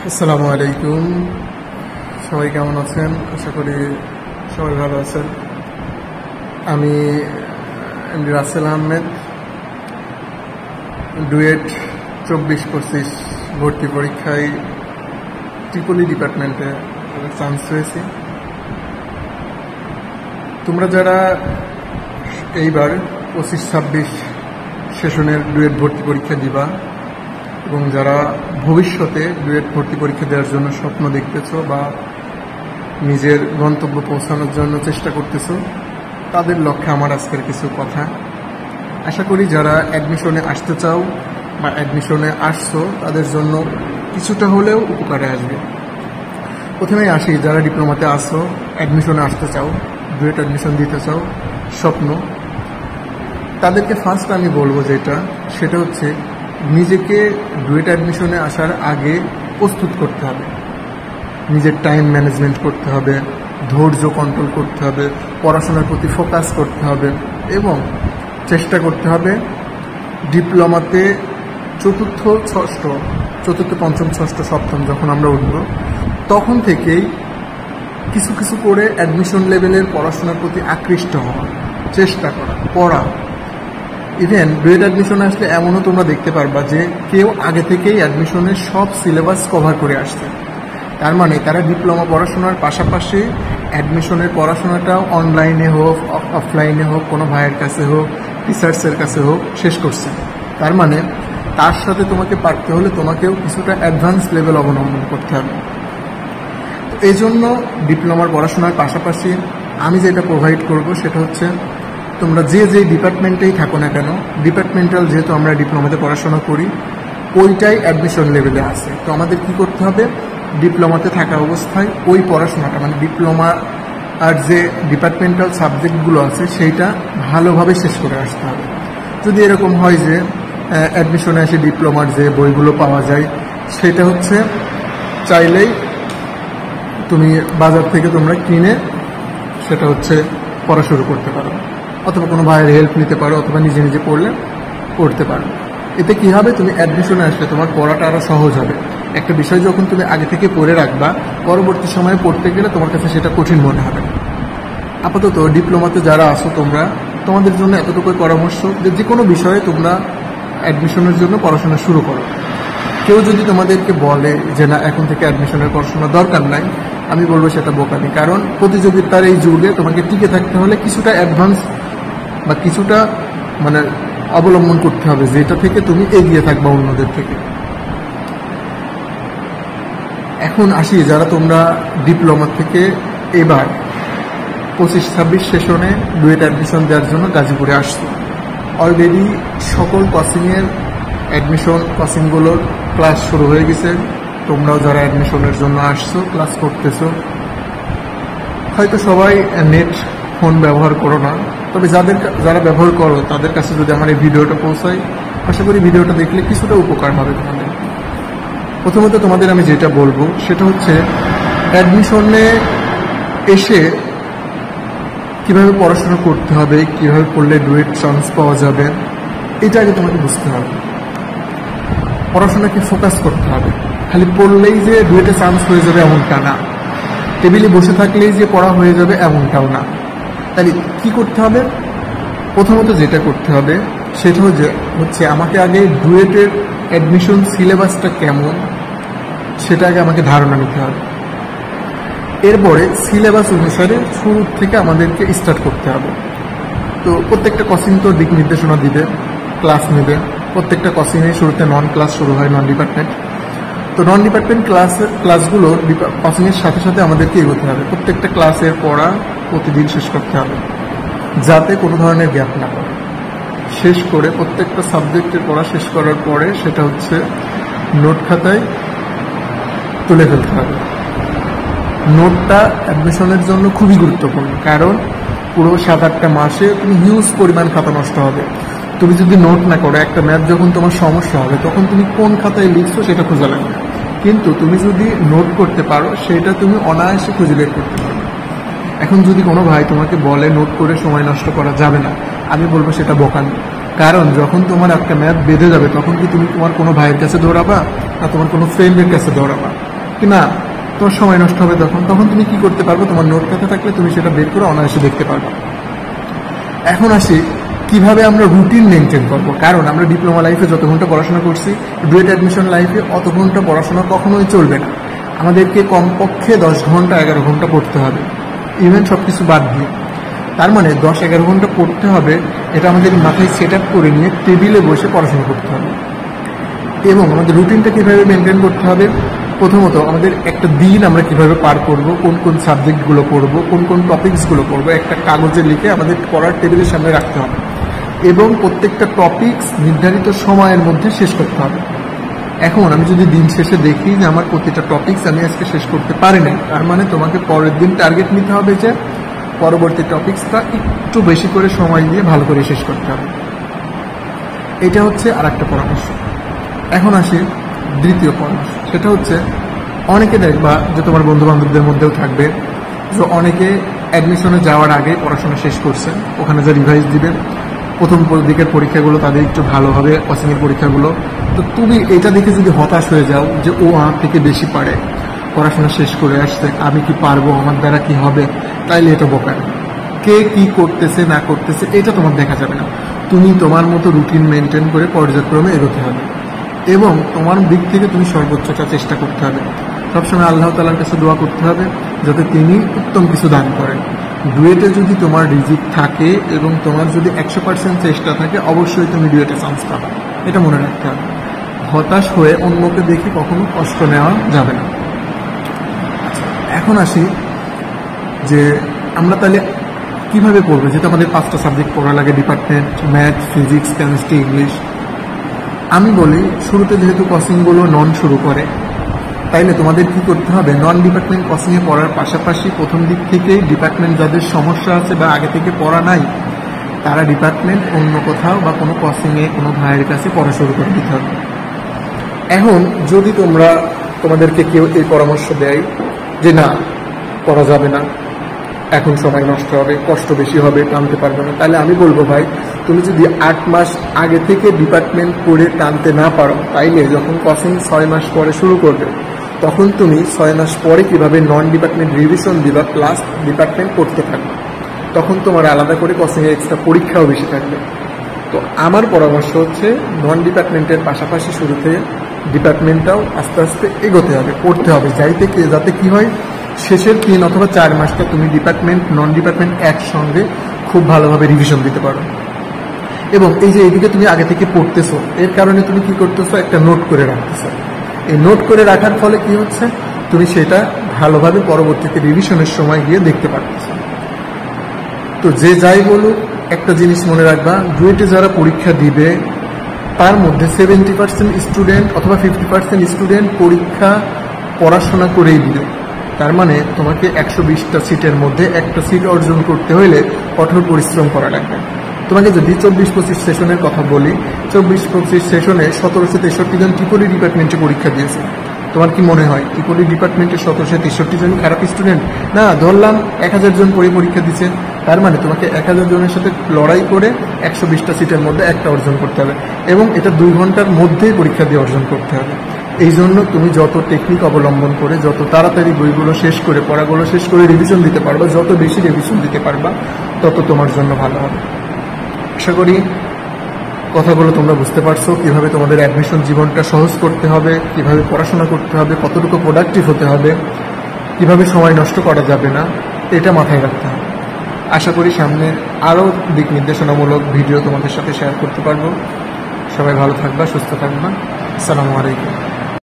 আসসালামু আলাইকুম। সবাই কেমন আছেন? আশা করি সবাই ভালো আছেন। আমি এমডি রাসেল আহমেদ, ডুয়েট 24-25 ভর্তি পরীক্ষায় ট্রিপলি ডিপার্টমেন্টে চান্স হয়েছি। তোমরা যারা এইবার 25-26 সেশনের ডুয়েট ভর্তি পরীক্ষা দিবা এবং যারা ভবিষ্যতে ডুয়েট ভর্তি পরীক্ষা দেওয়ার জন্য স্বপ্ন দেখতেছো বা নিজের গন্তব্য পৌঁছানোর জন্য চেষ্টা করতেছো, তাদের লক্ষ্যে আমার আজকের কিছু কথা। আশা করি যারা অ্যাডমিশনে আসতে চাও বা অ্যাডমিশনে আসছো তাদের জন্য কিছুটা হলেও উপকারে আসবে। প্রথমেই আসি, যারা ডিপ্লোমাতে আসো, অ্যাডমিশনে আসতে চাও, ডুয়েট অ্যাডমিশন দিতে চাও, স্বপ্ন, তাদেরকে ফার্স্ট আমি বলবো সেটা হচ্ছে নিজেকে ডুয়েট অ্যাডমিশনে আসার আগে প্রস্তুত করতে হবে। নিজের টাইম ম্যানেজমেন্ট করতে হবে, ধৈর্য কন্ট্রোল করতে হবে, পড়াশোনার প্রতি ফোকাস করতে হবে এবং চেষ্টা করতে হবে ডিপ্লোমাতে চতুর্থ, পঞ্চম, ষষ্ঠ, সপ্তম যখন আমরা উঠব তখন থেকেই কিছু কিছু করে অ্যাডমিশন লেভেলের পড়াশোনার প্রতি আকৃষ্ট হওয়া, চেষ্টা করা, পড়া। ইভেন ডুয়েট অ্যাডমিশনে আসলে এমনও তোমরা দেখতে পারবা যে কেউ আগে থেকেই অ্যাডমিশনের সব সিলেবাস কভার করে আসছে। তার মানে তারা ডিপ্লোমা পড়াশোনার পাশাপাশি অ্যাডমিশনের পড়াশোনাটাও অনলাইনে হোক, অফলাইনে হোক, কোনো ভাইয়ের কাছে হোক, রিসার্চের কাছে হোক শেষ করছে। তার মানে তার সাথে তোমাকে পারতে হলে তোমাকেও কিছুটা অ্যাডভান্স লেভেল অবলম্বন করতে হবে। তো এই জন্য ডিপ্লোমার পড়াশোনার পাশাপাশি আমি যেটা প্রোভাইড করব সেটা হচ্ছে তোমরা যে ডিপার্টমেন্টেই থাকো না কেন, ডিপার্টমেন্টাল যেহেতু আমরা ডিপ্লোমাতে পড়াশোনা করি ওইটাই অ্যাডমিশন লেভেলে আছে। তো আমাদের কি করতে হবে, ডিপ্লোমাতে থাকা অবস্থায় ওই পড়াশোনাটা মানে ডিপ্লোমা আর যে ডিপার্টমেন্টাল সাবজেক্টগুলো আছে সেইটা ভালোভাবে শেষ করে আসতে হবে। যদি এরকম হয় যে অ্যাডমিশনে এসে ডিপ্লোমার যে বইগুলো পাওয়া যায় সেটা হচ্ছে চাইলেই তুমি বাজার থেকে তোমরা কিনে সেটা হচ্ছে পড়া শুরু করতে পারো, অথবা কোনো ভাইয়ের হেল্প নিতে পারো, অথবা নিজে নিজে পড়তে পারো। এতে কি হবে, তুমি অ্যাডমিশনে আসলে তোমার পড়াটা আরও সহজ হবে। একটা বিষয় যখন তুমি আগে থেকে পড়ে রাখবা, পরবর্তী সময়ে পড়তে গেলে তোমার কাছে সেটা কঠিন মনে হবে। আপাতত ডিপ্লোমাতে যারা আসো তোমাদের জন্য এতটুকুই পরামর্শ যে কোনো বিষয়ে তোমরা অ্যাডমিশনের জন্য পড়াশোনা শুরু করো। কেউ যদি তোমাদেরকে বলে যে না এখন থেকে অ্যাডমিশনের পড়াশোনা দরকার নাই, আমি বলবো সেটা বোকামি। কারণ প্রতিযোগিতার এই যুগে তোমাকে টিকে থাকতে হলে কিছুটা অ্যাডভান্স বা কিছুটা মানে অবলম্বন করতে হবে যেটা থেকে তুমি এগিয়ে থাকবা অন্যদের থেকে। এখন আসি, যারা তোমরা ডিপ্লোমা থেকে এবার 25-26 সেশনে ডুয়েট অ্যাডমিশন দেওয়ার জন্য গাজীপুরে আসছো, অলরেডি সকল কোচিংয়ের অ্যাডমিশন কোচিংগুলোর ক্লাস শুরু হয়ে গেছে। তোমরাও যারা অ্যাডমিশনের জন্য আসছো ক্লাস করতেছো, হয়তো সবাই নেট ফোন ব্যবহার করো না, তবে যারা ব্যবহার করো তাদের কাছে যদি আমার এই ভিডিওটা পৌঁছায় আশা করি ভিডিওটা দেখলে কিছুটা উপকার হবে তোমাদের। প্রথমত তোমাদের আমি যেটা বলবো সেটা হচ্ছে অ্যাডমিশনে এসে কিভাবে পড়াশোনা করতে হবে, কিভাবে পড়লে ডুয়েট চান্স পাওয়া যাবে এটা আগে তোমাকে বুঝতে হবে। পড়াশোনাকে ফোকাস করতে হবে, খালি পড়লেই যে ডুয়েটে চান্স হয়ে যাবে এমনটা না, টেবিলে বসে থাকলেই যে পড়া হয়ে যাবে এমনটাও না। তাহলে কি করতে হবে, প্রথমত যেটা করতে হবে সেটা হচ্ছে আমাকে আগে ডুয়েটের অ্যাডমিশন সিলেবাসটা কেমন সেটা আগে আমাকে ধারণা নিতে হবে। এরপরে সিলেবাস অনুসারে শুরু থেকে আমাদেরকে স্টার্ট করতে হবে। তো প্রত্যেকটা কোচিং তো দিক নির্দেশনা দিবে, ক্লাস নেবে। প্রত্যেকটা কোচিংয়ে শুরুতে নন ক্লাস শুরু হয়, নন ডিপার্টমেন্ট। তো নন ডিপার্টমেন্ট ক্লাসগুলো কোচিংয়ের সাথে সাথে আমাদেরকে এগোতে হবে। প্রত্যেকটা ক্লাসের পড়া প্রতিদিন শেষ করতে হবে যাতে কোনো ধরনের গ্যাপ না পড়ে। শেষ করে প্রত্যেকটা সাবজেক্টের পড়া শেষ করার পরে সেটা হচ্ছে নোট খাতায় তুলে ফেলতে হবে। নোটটা অ্যাডমিশনের জন্য খুবই গুরুত্বপূর্ণ, কারণ পুরো 7-8টা মাসে তুমি হিউজ পরিমাণ খাতা নষ্ট হবে। তুমি যদি নোট না করো, একটা ম্যাথ যখন তোমার সমস্যা হবে তখন তুমি কোন খাতায় লিখছো সেটা খোঁজা লাগবে, কিন্তু তুমি যদি নোট করতে পারো সেটা তুমি অনায়াসে খুঁজে বের করতে পারবে। এখন যদি কোনো ভাই তোমাকে বলে নোট করে সময় নষ্ট করা যাবে না, আমি বলবো সেটা বোকামি। কারণ যখন তোমার একটা ম্যাথ বেঁধে যাবে তখন কি তুমি তোমার কোনো ভাইয়ের কাছে দৌড়াবা না তোমার কোনো ফ্রেন্ডের কাছে দৌড়াবা? কি না তোমার সময় নষ্ট হবে, তখন তুমি কি করতে পারবে, তোমার নোট খাতা থাকলে তুমি সেটা বের করে অনায়াসে দেখতে পারবে। এখন আসি কিভাবে আমরা রুটিন মেনটেন করব, কারণ আমরা ডিপ্লোমা লাইফে যত ঘন্টা পড়াশোনা করছি, ডুয়েট অ্যাডমিশন লাইফে অত ঘন্টা পড়াশোনা কখনোই চলবে না। আমাদেরকে কমপক্ষে 10 ঘন্টা 11 ঘন্টা পড়তে হবে, ইভেন সব কিছু বাদ দিয়ে। তার মানে 10-11 ঘন্টা পড়তে হবে, এটা আমাদের মাথায় সেট আপ করে নিয়ে টেবিলে বসে পড়াশোনা করতে হবে। এবং আমাদের রুটিনটা কীভাবে মেনটেন করতে হবে, প্রথমত আমাদের একটা দিন আমরা কিভাবে পার করব, কোন কোন সাবজেক্টগুলো পড়বো, কোন কোন টপিকসগুলো পড়বো, একটা কাগজে লিখে আমাদের পড়ার টেবিলের সামনে রাখতে হবে এবং প্রত্যেকটা টপিকস নির্ধারিত সময়ের মধ্যে শেষ করতে হবে। এখন আমি যদি দিন শেষে দেখি যে আমার প্রতিটা টপিকস আমি আজকে শেষ করতে পারি না, তার মানে তোমাকে পরের দিন টার্গেট নিতে হবে যে পরবর্তী টপিকসটা একটু বেশি করে সময় দিয়ে ভালো করে শেষ করতে হবে। এটা হচ্ছে আর একটা পরামর্শ। এখন আসি দ্বিতীয় পরামর্শ, সেটা হচ্ছে অনেকে দেখবা যে তোমার বন্ধু বান্ধবদের মধ্যেও থাকবে যে অনেকে অ্যাডমিশনে যাওয়ার আগে পড়াশোনা শেষ করছে, ওখানে যে রিভাইজ দিবে প্রথম দিকের পরীক্ষাগুলো তাদের একটু ভালো হবে, কোচিংয়ের পরীক্ষাগুলো। তো তুমি এটা দেখে যদি হতাশ হয়ে যাও যে ও আমার থেকে বেশি পারে, পড়াশোনা শেষ করে আসছে, আমি কি পারবো, আমার দ্বারা কি হবে, তাইলে এটা বোকার। কে কি করতেছে না করতেছে এটা তোমার দেখা যাবে না, তুমি তোমার মতো রুটিন মেনটেন করে পর্যায়ক্রমে এগোতে হবে এবং তোমার দিক থেকে তুমি সর্বোচ্চটা চেষ্টা করতে হবে। সবসময় আল্লাহ তাআলার কাছে দোয়া করতে হবে যাতে তিনি উত্তম কিছু দান করেন। ডুয়েটে যদি তোমার রিজিক থাকে এবং তোমার যদি 100% চেষ্টা থাকে, অবশ্যই তুমি ডুয়েটে চান্স পাবে, এটা মনে রাখতে হবে। হতাশ হয়ে অন্যকে দেখে কখনো কষ্ট নেওয়া যাবে না। এখন আসি যে আমরা তাহলে কিভাবে পড়বো, যেহেতু আমাদের 5টা সাবজেক্ট পড়া লাগে, department, math, physics, chemistry, English. আমি বলি শুরুতে যেহেতু কোচিংগুলো নন শুরু করে, তাইলে তোমাদের কি করতে হবে, নন ডিপার্টমেন্ট কোচিংয়ে পড়ার পাশাপাশি প্রথম দিক থেকেই ডিপার্টমেন্ট যাদের সমস্যা আছে বা আগে থেকে পড়া নাই, তারা ডিপার্টমেন্ট অন্য কোথাও বা কোনো কোচিংয়ে কোনো ভাইয়ের কাছে পড়া শুরু করে দিতে হবে। এখন যদি তোমাদেরকে কেউ এই পরামর্শ দেয় যে না পড়া যাবে না, এখন সময় নষ্ট হবে, কষ্ট বেশি হবে, টানতে পারবে না, তাহলে আমি বলবো ভাই তুমি যদি 8 মাস আগে থেকে ডিপার্টমেন্ট পড়ে টানতে না পারো, তাইলে যখন কোচিং 6 মাস পরে শুরু করবে, তখন তুমি 6 মাস পরে কিভাবে নন ডিপার্টমেন্ট রিভিশন দিবা প্লাস ডিপার্টমেন্ট পড়তে থাকবে, তখন তোমার আলাদা করে কোচিংয়ে এক্সট্রা পরীক্ষাও বেশি থাকবে। তো আমার পরামর্শ হচ্ছে নন ডিপার্টমেন্টের পাশাপাশি শুরুতে ডিপার্টমেন্টটাও আস্তে আস্তে এগোতে হবে, পড়তে হবে, যাতে কি হয় শেষের 3 অথবা 4 মাসটা তুমি ডিপার্টমেন্ট নন ডিপার্টমেন্ট একসঙ্গে খুব ভালোভাবে রিভিশন দিতে পারো। এবং এই যে এদিকে তুমি আগে থেকে পড়তেছো, এর কারণে তুমি কি করতেছো, একটা নোট করে রাখতেছো। এই নোট করে রাখার ফলে কি হচ্ছে, তুমি সেটা ভালোভাবে পরবর্তীতে রিভিশনের সময় গিয়ে দেখতে পারতেছো। তো যে যাই বলুক, একটা জিনিস মনে রাখবা, ডুয়েটে যারা পরীক্ষা দিবে তার মধ্যে 70% স্টুডেন্ট অথবা 50% স্টুডেন্ট পরীক্ষা পড়াশোনা করেই দিবে। তার মানে তোমাকে 120টা সিটের মধ্যে একটা সিট অর্জন করতে হলে কঠোর পরিশ্রম করা লাগবে। তোমাকে যদি 24-25 সেশনের কথা বলি, 24-25 সেশনে 1763 জন ত্রিপলি ডিপার্টমেন্টে পরীক্ষা দিয়েছে। তোমার কি মনে হয় ত্রিপলি ডিপার্টমেন্টের 1763 জন খারাপ স্টুডেন্ট? না, ধরলাম 1000 জন পরীক্ষা দিচ্ছে, তার মানে তোমাকে 1000 জনের সাথে লড়াই করে 120টা সিটের মধ্যে একটা অর্জন করতে হবে এবং এটা 2 ঘন্টার মধ্যেই পরীক্ষা দিয়ে অর্জন করতে হবে। এই জন্য তুমি যত টেকনিক অবলম্বন করে যত তাড়াতাড়ি বইগুলো শেষ করে পড়াগুলো শেষ করে রিভিশন দিতে পারবা, যত বেশি রিভিশন দিতে পারবা তত তোমার জন্য ভালো হবে। আশা করি কথাগুলো তোমরা বুঝতে পারছো, কিভাবে তোমাদের অ্যাডমিশন জীবনটা সহজ করতে হবে, কিভাবে পড়াশোনা করতে হবে, কতটুকু প্রোডাক্টিভ হতে হবে, কিভাবে সময় নষ্ট করা যাবে না, এটা মাথায় রাখতে হবে। আশা করি সামনে আরও দিক নির্দেশনামূলক ভিডিও তোমাদের সাথে শেয়ার করতে পারবো। সবাই ভালো থাকবা, সুস্থ থাকবা। আসসালামু আলাইকুম।